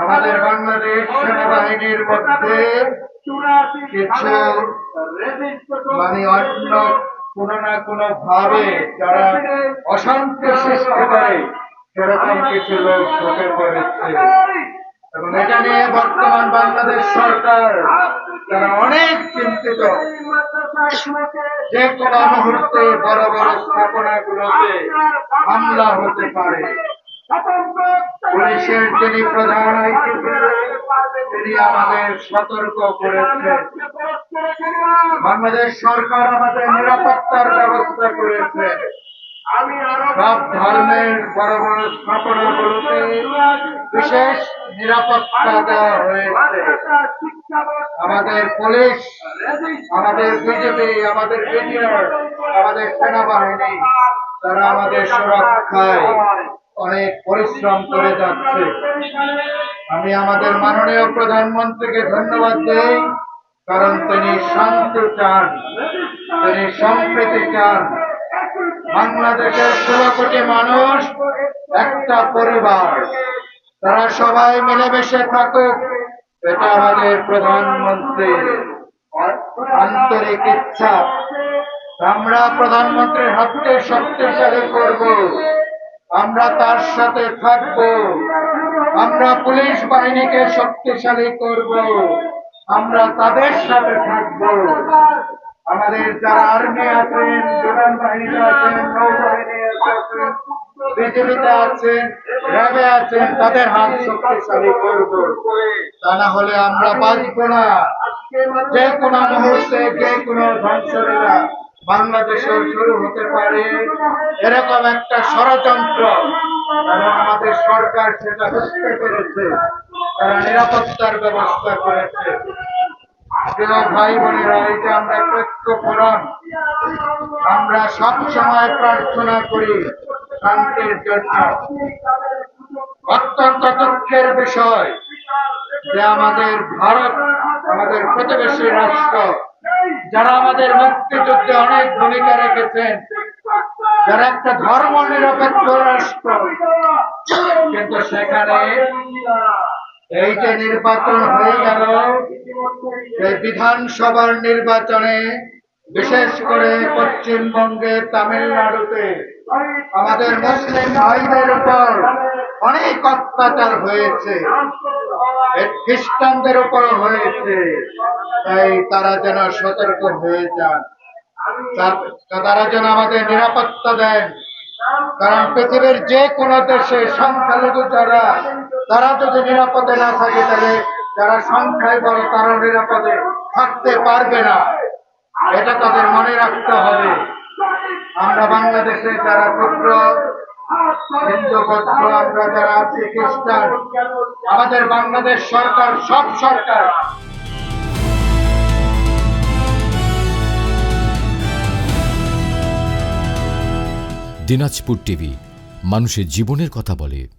আমাদের বাংলাদেশ সেনাবাহিনীর মধ্যে কিছু অন্য কোনো না কোনো ভাবে যারা অশান্তি সৃষ্টি করে সেরকম কিছু লোক ঢুকে পড়েছে এবং এটা নিয়ে বর্তমান বাংলাদেশ সরকার তারা অনেক চিন্তিত। যে কোনো মুহূর্তে বড় বড় স্থাপনাগুলোতে হামলা হতে পারে। পুলিশের যিনি প্রধান আইজিপি তিনি আমাদের সতর্ক করেছেন। বাংলাদেশ সরকার আমাদের নিরাপত্তার ব্যবস্থা করেছে। সব ধর্মের বড় বড় স্থাপনাগুলোতে বিশেষ নিরাপত্তা দেওয়া হয়েছে। আমাদের পুলিশ, আমাদের বিজেপি, আমাদের বিডিআর, আমাদের সেনাবাহিনী তারা আমাদের সুরক্ষায় অনেক পরিশ্রম করে যাচ্ছে। আমি আমাদের মাননীয় প্রধানমন্ত্রীকে ধন্যবাদ দেই, কারণ তিনি শান্তি চান, তিনি সম্প্রীতি চান। বাংলাদেশের 16 কোটি মানুষ একটা পরিবার, তারা সবাই মিলেমিশে থাকুক, এটা আমাদের প্রধানমন্ত্রীর আন্তরিক ইচ্ছা। আমরা প্রধানমন্ত্রীর হাতকে শক্তিশালী করব, আমরা তার সাথে থাকব, আমরা পুলিশ বাহিনীকে শক্তিশালী করব, আমরা তাদের সাথে থাকব। আমাদের যারা আর্মি আছেন, বিমান বাহিনীতে আছেন, নৌবাহিনী আছেন, বিজেপিতে আছেন, র্যাবে আছেন, তাদের হাত শক্তিশালী করব। তা না হলে আমরা বাঁচব না। যে কোনো মুহূর্তে যে কোনো ধ্বংসলীলা বাংলাদেশেও শুরু হতে পারে, এরকম একটা ষড়যন্ত্র, এবং আমাদের সরকার সেটা বুঝতে পেরেছে, তারা নিরাপত্তার ব্যবস্থা করেছে। প্রিয় ভাই বোনেরা, এই যে আমরা ঐক্যপূরণ, আমরা সব সময় প্রার্থনা করি শান্তির জন্য। অত্যন্ত দুঃখের বিষয় যে আমাদের ভারত, আমাদের প্রতিবেশী রাষ্ট্র, যারা আমাদের মুক্তিযুদ্ধে অনেক ভূমিকা রেখেছেন, যারা একটা ধর্ম নিরপেক্ষ রাষ্ট্র, কিন্তু সেখানে এই যে নির্বাচন হয়ে গেল, এই বিধানসভার নির্বাচনে, বিশেষ করে পশ্চিমবঙ্গে, তামিলনাড়ুতে আমাদের মুসলিম ভাইদের উপর অনেক অত্যাচার হয়েছে, খ্রিস্টানদের উপর হয়েছে। তাই তারা যেন সতর্ক হয়ে যান, তারা যেন আমাদের নিরাপত্তা দেন। কারণ পৃথিবীর যে কোনো দেশে সংখ্যালঘু যারা, তারা যদি নিরাপদে না থাকে, তাহলে যারা সংখ্যায় বড় তারা নিরাপদে থাকতে পারবে না। এটা তাদের মনে রাখতে হবে। আমরা বাংলাদেশে যারা ক্ষুদ্র হিন্দু বৌদ্ধ, আমরা যারা আছি খ্রিস্টান, আমাদের বাংলাদেশ সরকার, সব সরকার দিনাজপুর টিভি, মানুষের জীবনের কথা বলে।